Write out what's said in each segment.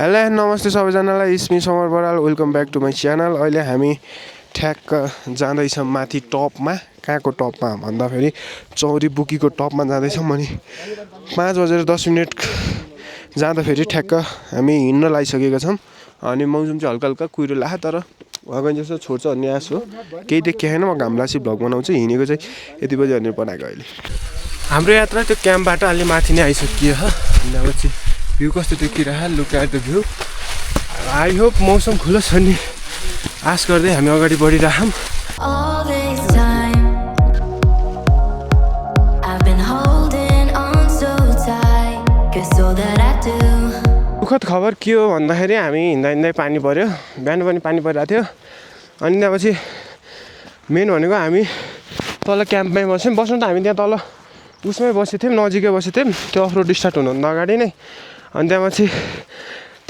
Hello नमस्ते सबैजनालाई, it's me Samar Baral. Welcome back to my channel. अहिले हामी ठ्याक्क जाँदैछौँ माथि टपमा। कहाँको टपमा भन्दाखेरि चौरी बुकीको टपमा जाँदैछौँ। अनि 5:10 जाँदाखेरि ठ्याक्क हामी हिँड्न लागिसकेका छौँ। अनि मौसम चाहिँ हल्का हल्का कुहिरो लाग्यो, तर भगवान जस्तो छोड्छ भन्ने आश हो। केही देखिएन, म घामलासी भ्लग बनाउँछु। हिँडेको चाहिँ यति बजी भनेर बनाएको। अहिले हाम्रो यात्रा त्यो क्याम्पबाट अलि माथि नै आइसकियो हो। अनि भ्यू कस्तो देखिरहेको, look at the view. I hope मौसम खुलोस् भन्ने आश गर्दै हामी अगाडि बढिरहौँ। दुःखद खबर के हो भन्दाखेरि हामी हिँड्दा हिँड्दै पानी पऱ्यो। बिहान पनि पानी परिरहेको थियो। अनि त्यहाँपछि मेन भनेको हामी तल क्याम्पमै बस्नु त हामी त्यहाँ तल उसमै बसेको थियौँ, नजिकै बसेको थियौँ। त्यो अफ रोड स्टार्ट हुनुभन्दा अगाडि नै। अनि त्यहाँपछि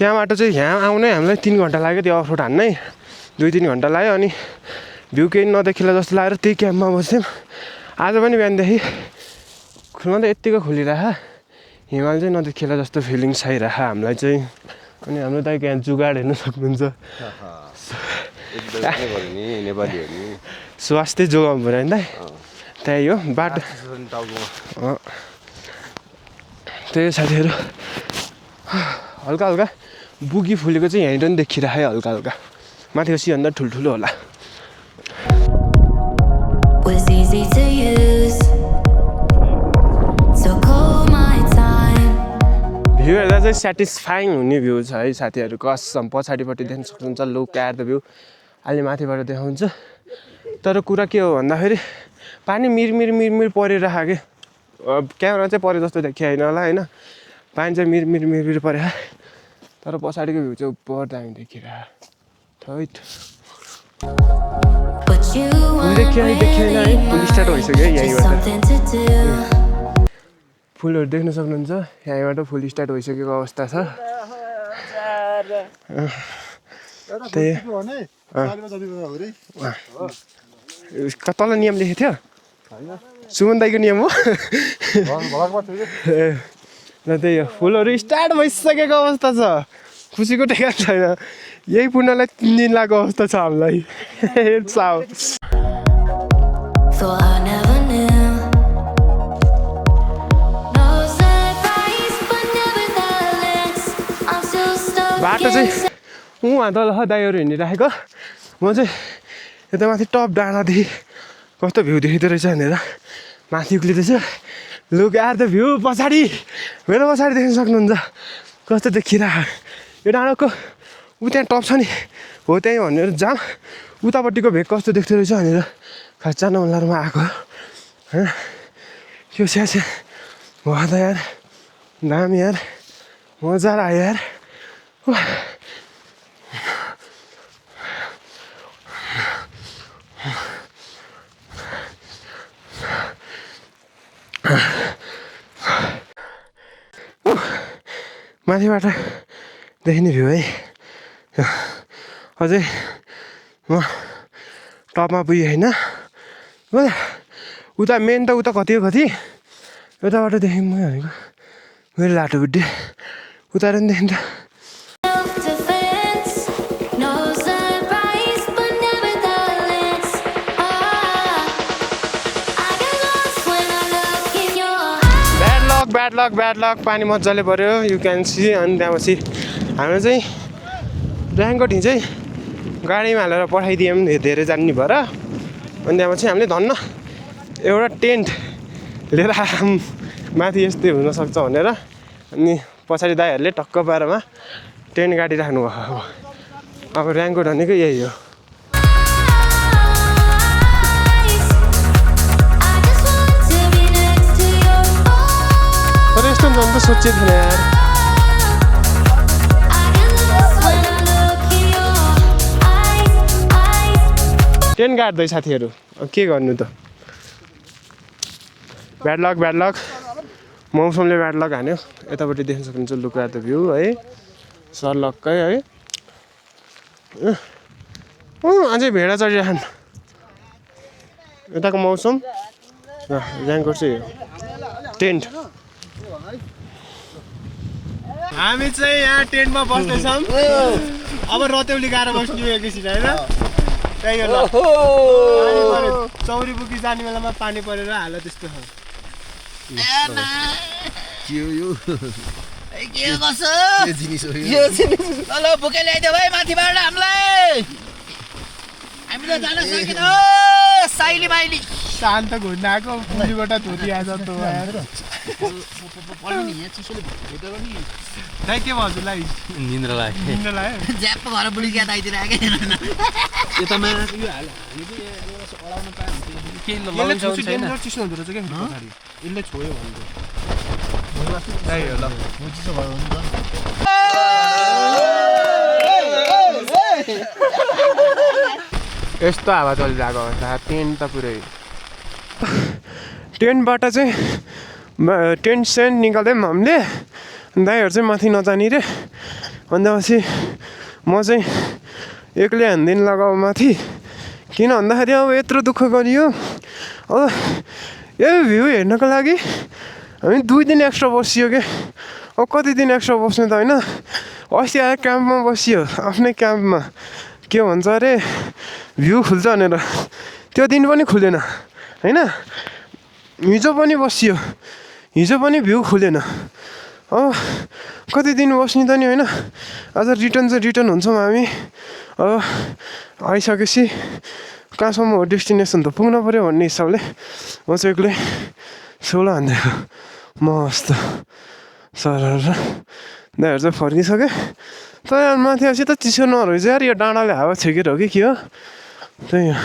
त्यहाँबाट चाहिँ यहाँ आउनै हामीलाई 3 घन्टा लाग्यो। त्यो अफ रोड हान्नै 2-3 घन्टा लाग्यो। अनि भ्यू केही नदेखिला जस्तो लागेर त्यही क्याम्पमा बस्थ्यौँ। आज पनि बिहानदेखि खुल्न त यत्तिको खुलिरह, हिमाल चाहिँ नदेखिला जस्तो फिलिङ्स आइरह हामीलाई चाहिँ। अनि हाम्रो दाइको यहाँ जुगाड हेर्नु सक्नुहुन्छ। स्वास्थ्य जोगाउनु पऱ्यो नि दाइ। त्यही हो बाटो। त्यही साथीहरू हल्का हल्का बुगी फुलेको चाहिँ यहीँनिर पनि देखिराख्यो हल्का हल्का। माथिको सिभन्दा ठुल्ठुलो होला। भ्यू हेर्दा चाहिँ सेटिस्फाइङ हुने भ्यू छ है साथीहरू, कसम। पछाडिपट्टि देख्न सक्नुहुन्छ, लुक एट द भ्यू। अलि माथिबाट देखाउँछ। तर कुरा के हो भन्दाखेरि पानी मिरमिर परिरहेको कि क्यामेरा चाहिँ परे जस्तो देखिएन होला होइन। पानी चाहिँ मिरमिर परे, तर पछाडिको भ्यू चाहिँ उपर दामी देखिरहेको। थैट देखिएन है। फुल स्टार्ट भइसक्यो है यहीँबाट। फुलहरू देख्न सक्नुहुन्छ, यहीँबाट फुल स्टार्ट भइसकेको अवस्था छ। त्यही तल नियम लेखेको थियो, सुमन दाइको नियम हो। र त्यही हो, फुलहरू स्टार्ट भइसकेको अवस्था छ। खुसीको ठेगान छैन। यही पुण्यलाई 3 दिन लागेको अवस्था छ हामीलाई। बाटो चाहिँ उहाँ तल दाइहरू हिँडिराखेको। म चाहिँ यता माथि टप डाँडादेखि कस्तो भ्यू देखिँदो रहेछ भनेर माथि उक्लिँदैछ। Look at the view. पछाडि मेरो पछाडि देख्न सक्नुहुन्छ कस्तो देखिरहेको। यो डाँडाको त्यहाँ टप छ नि हो, त्यहीँ भनेर जाम। उतापट्टिको भेग कस्तो देख्दो रहेछ भनेर खच्चान मनलारमा आएको होइन। यो स्यासे भयो त यार, दामी यार, मजा आयो यार। माथिबाट देखिने भ्यू है। अझै म टपमा पुगेँ होइन। उता मेन त उता कति हो कति, यताबाट देखेँ म भनेको मेरो लाटोबुड्डे। उता पनि देखिन्छ। ब्याड लक पानी मजाले पऱ्यो, यु क्यान सी। अनि त्यहाँपछि हाम्रो चाहिँ ऱ्याङ्कोट चाहिँ गाडीमा हालेर पठाइदियौँ धेरै जान्ने भएर। अनि त्यहाँपछि हामीले धन्न एउटा टेन्ट लिएर आयौँ माथि यस्तै हुनसक्छ भनेर। अनि पछाडि दाइहरूले टक्क पारामा टेन्ट गाडिराख्नु भयो। अब ऱ्याङ्कोट भनेको यही हो। तर यस्तो हुन्छ त सोचेको थिएन यार। टेन्ट गाड्दै साथीहरू, अब के गर्नु त। ब्याड लक मौसमले ब्याड लक हान्यो। यतापट्टि देख्न सक्नुहुन्छ लुक एट द भ्यू है, सर्लक्कै है। अझै भेडा चढिरहन्। यताको मौसम ऱ्याङ्कोट चाहिँ टेन्ट। हामी चाहिँ यहाँ टेन्टमा बस्दैछौँ अब रतेउली गाएर बस्नु एकैछिन होइन त्यही हो ल चौरी बुकी जाने बेलामा पानी परेर हाल त्यस्तो छ बुके ल्याइदेऊ है माथिबाट हामीलाई हामी त जान सकिन साइली माइली शान्त घुम्न आएको पुरीबाट धोती आज त दाइ के भयो हजुरलाई निन्द्रा लाग्यो ज्याप घर बुढी क्या दाइतिर आएकै यो त यो हाल हामी चाहिँ अडाउन पायो के लगाउँछ छैन चिसो हुँदो रहेछ के पछाडि यसले छोयो भन्दै त्यही हो ल चिसो भयो नि त यस्तो हावा चलिरहेको अवस्था टेन्ट त पुरै टेन्टबाट चाहिँ टेन्ट सेन्ट निकाल्दै हामीले दाइहरू चाहिँ माथि नजाने रे अन्त पछि म चाहिँ एक्लै हान्दिन लगाऊ माथि किन भन्दाखेरि अब यत्रो दुःख गरियो अब यो भ्यू हेर्नको लागि हामी 2 दिन एक्स्ट्रा बसियो क्या अब कति दिन एक्स्ट्रा बस्नु त होइन अस्ति आएर क्याम्पमा बसियो आफ्नै क्याम्पमा के भन्छ अरे भ्यू खुल्छ भनेर त्यो दिन पनि खुलेन होइन हिजो पनि बसियो हिजो पनि भ्यू खुलेन अब कति दिन बस्ने त नि होइन आज रिटर्न चाहिँ रिटर्न हुन्छौँ हामी अब आइसकेपछि कहाँसम्म हो डेस्टिनेसन त पुग्न पऱ्यो भन्ने हिसाबले म चाहिँ एक्लै 16 हान्दिएको मस्त सर दाइहरू चाहिँ फर्किसक्यो तर माथि आएपछि त चिसो नरहेछ यार यो डाँडाले हावा छेकेर हो कि के हो त्यही हो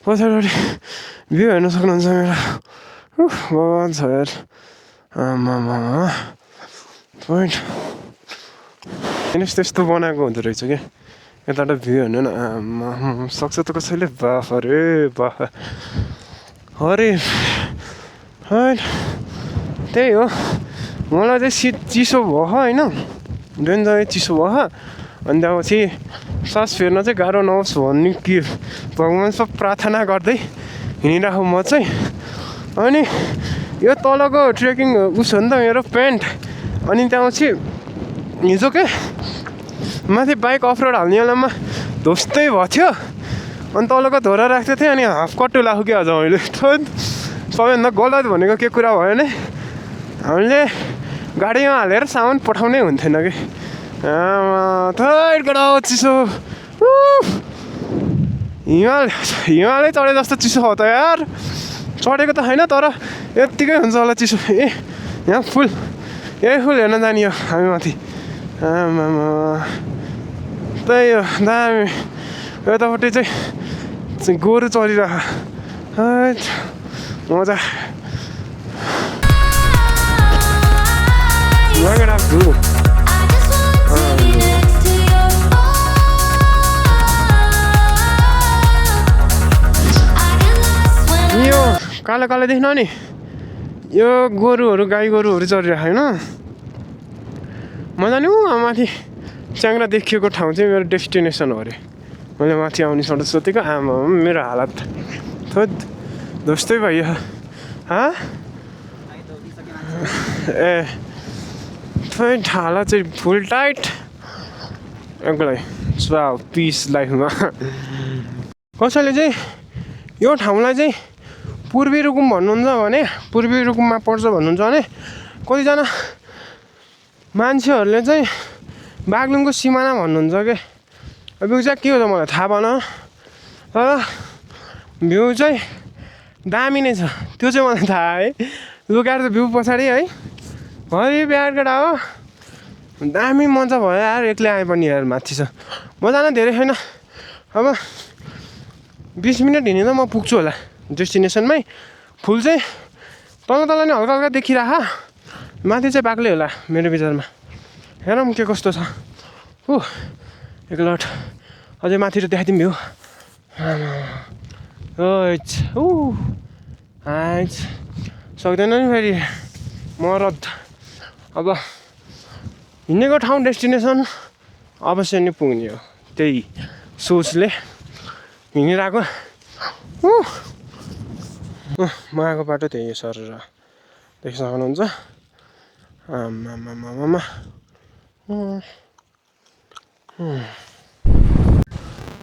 पछाडि भ्यू हेर्न सक्नुहुन्छ मेरो भगवान् छ यार आमामा पोइन्ट हेर्नुहोस् त्यस्तो बनाएको हुँदो रहेछ क्या यताबाट भ्यू हेर्नु न आमा सक्छ त कसैले बाफ अरे बाफ अरे होइन त्यही हो मलाई चाहिँ चिसो भयो होइन डेन्जरै चिसो भयो अनि त्यहाँपछि सास फेर्न चाहिँ गाह्रो नहोस् भन्ने कि भगवान् सब प्रार्थना गर्दै हिँडिरहेको म चाहिँ अनि यो तलको ट्रेकिङ उस हो नि त मेरो प्यान्ट अनि त्यहाँपछि हिजो के माथि बाइक अफरोड हाल्ने बेलामा धोस्तै भएको थियो अनि तलको धोरा राख्दै थिएँ अनि हाफ कट्टु लाग्यो कि आज मैले सबैभन्दा गलत भनेको के कुरा भयो भने हामीले गाडीमा हालेर सामान पठाउनै हुन्थेन कि थैट चिसो हिमालै चढे जस्तो चिसो हो त यार चढेको त होइन तर यत्तिकै हुन्छ होला चिसो ए यहाँ फुल यही फुल हेर्न जाने हो हामी माथि आमामा त्यही हो दामी यतापट्टि चाहिँ गोरु चलिरहेको मजा यो कालो कालो देख्नु नि यो गोरुहरू गाई गोरुहरू चढिरहेको होइन मजा नि माथि च्याङ्ग्रा देखिएको ठाउँ चाहिँ मेरो डेस्टिनेसन हो अरे मैले माथि आउने सोचेको आमा मेरो हालत थोद जस्तै भयो ए थोइ हालत चाहिँ फुल टाइट एक्लै पिस लाइफमा कसैले चाहिँ यो ठाउँलाई चाहिँ पूर्वी रुकुम भन्नुहुन्छ भने पूर्वी रुकुममा पर्छ भन्नुहुन्छ भने कतिजना मान्छेहरूले चाहिँ बागलुङको सिमाना भन्नुहुन्छ क्या अब यो चाहिँ के हो त मलाई थाहा भएन तर भ्यू चाहिँ दामी नै छ त्यो चाहिँ मलाई थाहा है लुगाएर त भ्यू पछाडि है भरि बिहार केटा हो दामी मजा भयो यार एक्लै आए पनि यार माथि छ म जान धेरै छैन अब 20 मिनट हिँडेर म पुग्छु होला डेस्टिनेसनमै फुल चाहिँ तल नि हल्का हल्का देखिरह माथि चाहिँ बाक्लै होला मेरो विचारमा हेरौँ के कस्तो छ एकलट अझै माथि र देखाइदिउँ भ्यू सक्दैन नि फेरि मरद अब हिँडेको ठाउँ डेस्टिनेसन अवश्य नै पुग्ने हो त्यही सोचले हिँडिरहेको म आएको बाटो त्यही सर देख्न सक्नुहुन्छ आमामामामा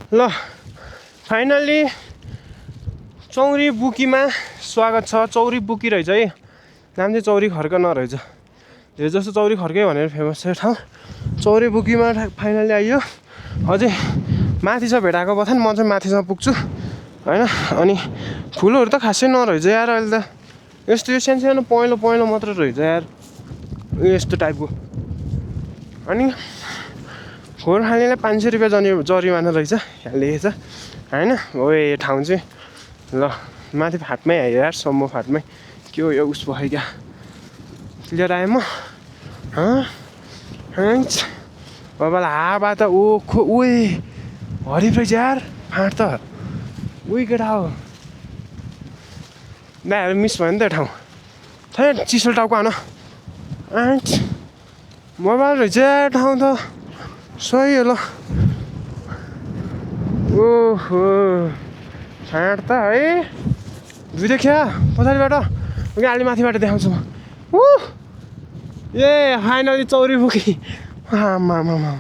ल फाइनल्ली चौरी बुकीमा स्वागत छ। चौरी बुकी रहेछ है, नाम चाहिँ चौरी खर्क नरहेछ। धेरै जस्तो चौरी खर्कै भनेर फेमस छ ठाउँ। चौरी बुकीमा फाइनल्ली आइयो। अझै माथि छ भेटाएको बथान, म चाहिँ माथिसम्म पुग्छु होइन। अनि फुलहरू त खासै नरहेछ यार अहिले त, यस्तो यो सानो पहेँलो पहेँलो मात्र रहेछ यार, यस्तो टाइपको। अनि खोर खानेलाई 500 रुपियाँ जरिमाना रहेछ यहाँ लेखेछ होइन। हो यो ठाउँ चाहिँ ल माथि फाटमै आयो यार, सम्म फाटमै के हो यो उस भयो क्या। क्लियर आएँ म बाबालाई हावा त ओखो उही हरिफ रहेछ यार फाँट त उही केटा हो। दाहरू मिस भयो नि त ठाउँ, थै चिसो टाउको आउन मोबाइल रहेछ यार ठाउँ त सही हो। ल ओहो फाँट त है दुई देखिया पछाडिबाट अलि माथिबाट देखाउँछु म। ए फाइनली चौरी पुगी आमामामा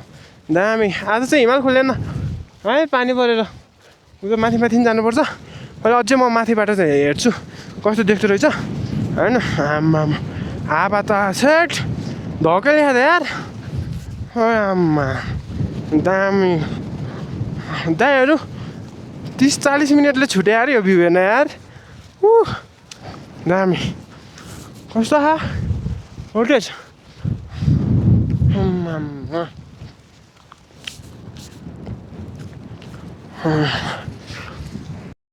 दामी। आज चाहिँ हिमाल खुलेन है, पानी परेर उयो माथि माथि पनि जानुपर्छ। अहिले अझै म माथिबाट चाहिँ हेर्छु कस्तो देख्दो रहेछ होइन। आमामा हावा त सेट धक्कै ल्याएको यार आम्मा दामी। दाइहरू 30-40 मिनटले छुट्यो यार यो भ्यू हेर्न यार। दामी कस्तो खा भोल्टेज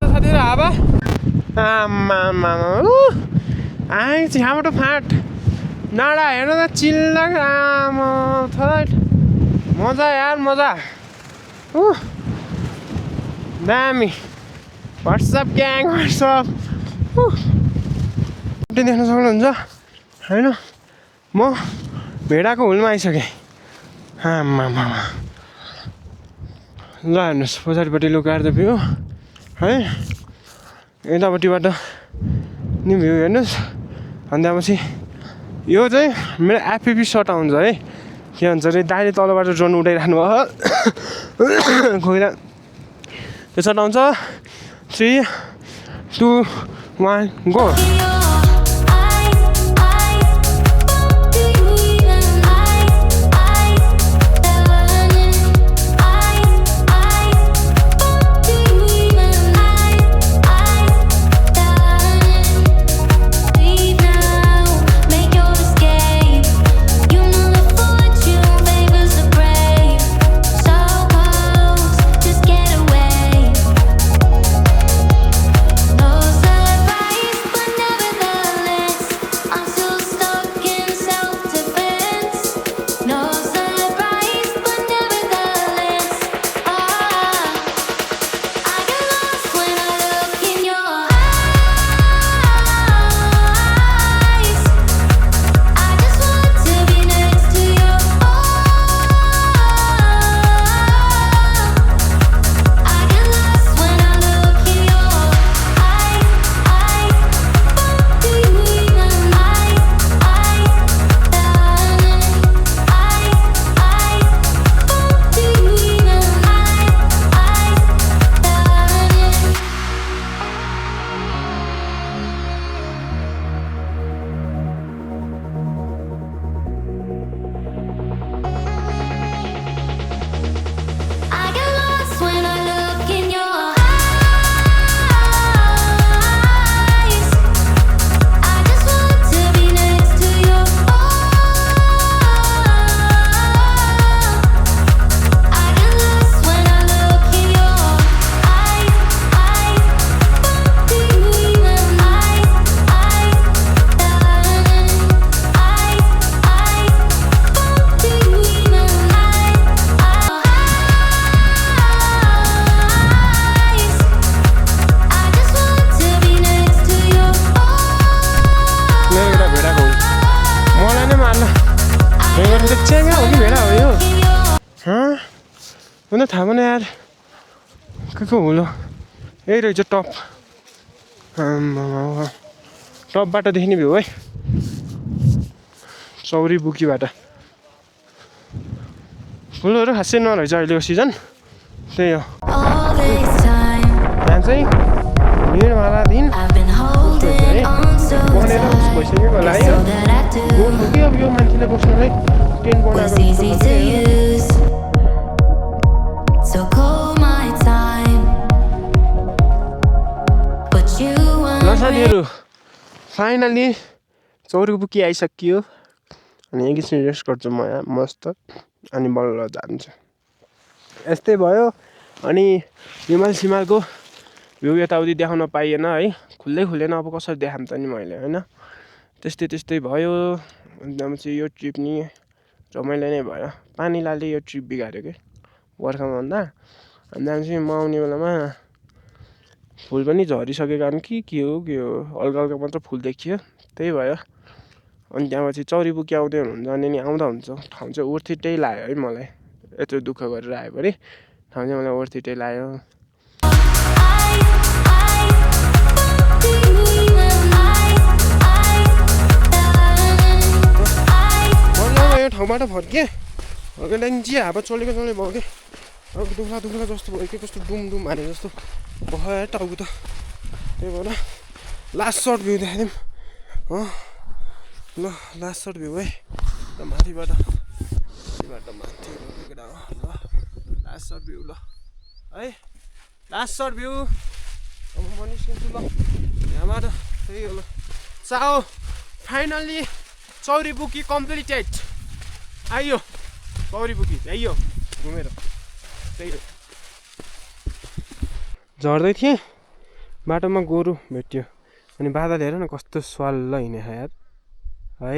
साथीहरू हावा आम्मा आएछ यहाँबाट फाँट नाडा हेर्नु त चिल्ला आमा थट मजा यार मजा दामी। वाट्सएप ग्याङ वाट्सएप देख्न सक्नुहुन्छ होइन। म भेडाको हुलमा आइसकेँ आम्मामा। ल हेर्नुहोस् पछाडिपट्टि लुकाएर त भ्यू है, यतापट्टिबाट नि भ्यू हेर्नुहोस्। अनि त्यहाँपछि यो चाहिँ मेरो एफपिपी सट आउँछ है, के भन्छ अरे दाइले तलबाट ड्रोन उडाइराख्नु भयो खोइला त्यो सट आउँछ। 3, 2, 1 गो। हुन थाहा भएन यार के हुल यही रहेछ टप। टपबाट देखिने भ्यू है चौरी बुकीबाट फुलहरू खासै नरहेछ अहिलेको सिजन त्यही हो यहाँ चाहिँ निर्मला दिन बनेर भइसक्यो होला है कि अब यो मान्छेले बस्नुलाई टेन्ट बनाएको साथीहरू फाइनली चौरी बुकी आइसकियो अनि एकैछिन रेस्ट गर्छु म यहाँ मस्त अनि बल्ल जान्छु यस्तै भयो अनि हिमाल सिमालको भ्यू यताउति देखाउन पाइएन है खुल्दैन अब कसरी देखाऊँ त नि मैले होइन त्यस्तै भयो अन्त चाहिँ यो ट्रिप नि रमाइलो नै भयो पानीलाले यो ट्रिप बिगाऱ्यो कि बर्खामा भन्दा अन्त चाहिँ म आउने बेलामा फुल पनि झरिसकेको कारण के हो हल्का मात्र फुल देखियो त्यही भयो अनि त्यहाँपछि चौरी बुकी आउँदै हुनुहुन्छ अनि नि आउँदा हुन्छ ठाउँ चाहिँ वर्थिटै लाग्यो है मलाई यत्रो दुःख गरेर आयो भने ठाउँ चाहिँ मलाई वर्थिटै लाग्यो यो ठाउँबाट फर्केँ त्यहाँदेखि चिया हावा चलेको भयो कि अब दुख्ला जस्तो भयो कि कस्तो डुम हाने जस्तो भयो टाउको त त्यही भएर लास्ट सर्ट भ्यू देखाइदिउँ ल लास्ट सर्ट भ्यू है ल माथिबाट माथि ल लास्ट सर्ट भ्यू ल है लास्ट सर्ट भ्यू अब म निस्किन्छु ल यहाँबाट त्यही हो ल चाओ फाइनल्ली चौरी बुकी कम्प्लिटेड आइयो चौरी बुकी आइयो घुमेर त्यही हो झर्दै थिएँ बाटोमा गोरु भेट्यो अनि बादल हेर न कस्तो स्वाल्ल हिँडे यार है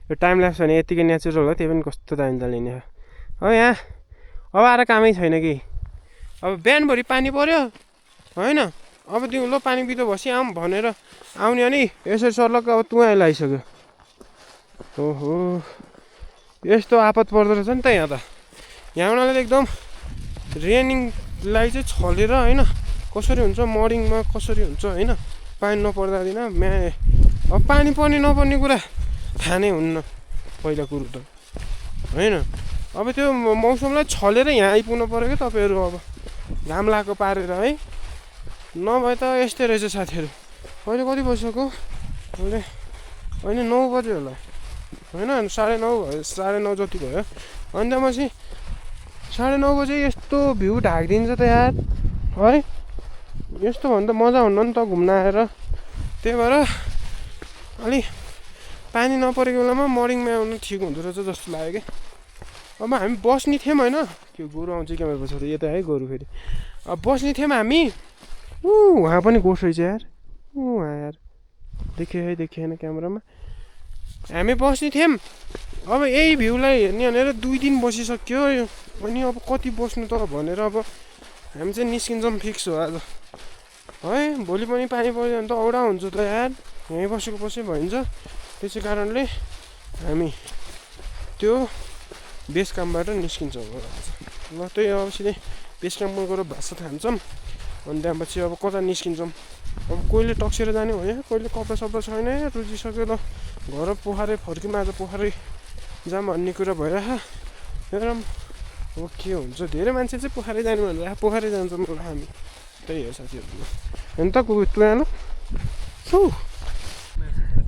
यो टाइम ल्याप्स भने यतिकै नेचुरल हो त्यही पनि कस्तो दामी हिँडे अब यहाँ अब आएर कामै छैन कि अब बिहानभरि पानी पर्यो होइन अब त्यो ल पानी बितो बसी आऊँ भनेर आउने अनि यसरी सर्लक्क अब तुवा लगाइसक्यो ओहो यस्तो आपत पर्दो रहेछ नि त यहाँ त यहाँबाट एकदम रेनिङलाई चाहिँ छलेर होइन कसरी हुन्छ मर्निङमा कसरी हुन्छ होइन पानी नपर्दा दिन अब पानी पर्ने नपर्ने कुरा थाहा नै हुन्न पहिला कुरो त होइन अब त्यो मौसमलाई छलेर यहाँ आइपुग्नु पऱ्यो क्या तपाईँहरू अब घाम लगाएको पारेर है नभए त यस्तै रहेछ साथीहरू अहिले कति बजिसक्यो अहिले होइन 9 बज्यो होला होइन 9:30 भयो 9:30 जति भयो अन्त पछि 9:30 बजे यस्तो भ्यू ढाकिदिन्छ त यार है यस्तो भन्दा मजा हुन्न नि त घुम्न आएर त्यही भएर अलि पानी नपरेको बेलामा मर्निङमा आउनु ठिक हुँदो रहेछ जस्तो लाग्यो कि अब हामी बस्ने थियौँ होइन त्यो गोरु आउँछ क्या मेरो पछाडि यता है गोरु फेरि अब बस्ने थियौँ हामी उहाँ पनि गोठ रहेछ यार उहाँ यार देखिएन क्यामेरामा हामी बस्ने थियौँ अब यही भ्यूलाई हेर्ने भनेर 2 दिन बसिसक्यो अनि अब कति बस्नु त भनेर अब हामी चाहिँ निस्किन्छौँ फिक्स हो आज है भोलि पनि पानी पर्यो भने त औडा हुन्छ त यार यहीँ बसेको भइन्छ त्यसै कारणले हामी त्यो बेस क्याम्पबाट निस्किन्छौँ ल त्यही अब सिधै बेस क्याम्पमा गएर भाषा खान्छौँ अनि त्यहाँपछि अब कता निस्किन्छौँ अब कोहीले टक्सेर जाने हो यहाँ कोहीले कपडा सपडा छैन रुचिसक्यो ल घर पोखरै फर्क्यौँ आज पोखरै जाऊँ भन्ने कुरा भइरहेको हेरौँ अब के हुन्छ धेरै मान्छे चाहिँ पोखरै जाने भनेर पोखरै जान्छौँ ल हामी त्यही हो साथीहरू होइन त तुवालो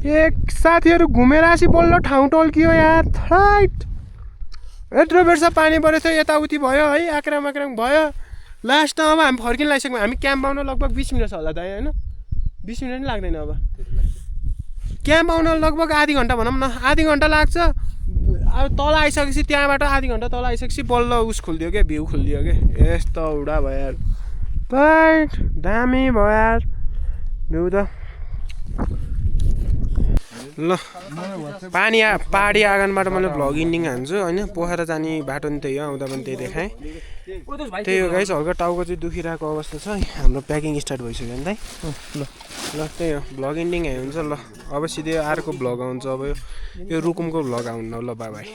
एक साथीहरू घुमेर आसी बल्ल ठाउँ टल्कियो यार थ्राइट यत्रो बेरसम्म पानी परेको थियो यताउति भयो है आक्राम भयो लास्टमा अब हामी फर्किन लागिसक्यौँ हामी क्याम्प आउन लगभग 20 मिनट छ होला दाइ होइन 20 मिनट पनि लाग्दैन अब क्याम्प आउन लगभग आधी घन्टा भनौँ न आधी घन्टा लाग्छ अब तल आइसकेपछि त्यहाँबाट आधी घन्टा तल आइसकेपछि बल्ल उस खुलिदियो क्या भ्यू खुलिदियो क्या यस्तो उडा भयो यार राइट दामी भयो यार भ्यू त ल पानी पहाडी आँगनबाट मैले भ्लग इन्डिङ हान्छु होइन पोखरा जाने बाटो नि त्यही हो आउँदा पनि त्यही देखाएँ त्यही हो गाइस हल्का टाउको चाहिँ दुखिरहेको अवस्था छ हाम्रो प्याकिङ स्टार्ट भइसक्यो नि त ल त्यही हो भ्लग इन्डिङ हुन्छ ल अब सिधै अर्को भ्लग आउँछ अब यो रुकुमको भ्लग आउनु ल बाई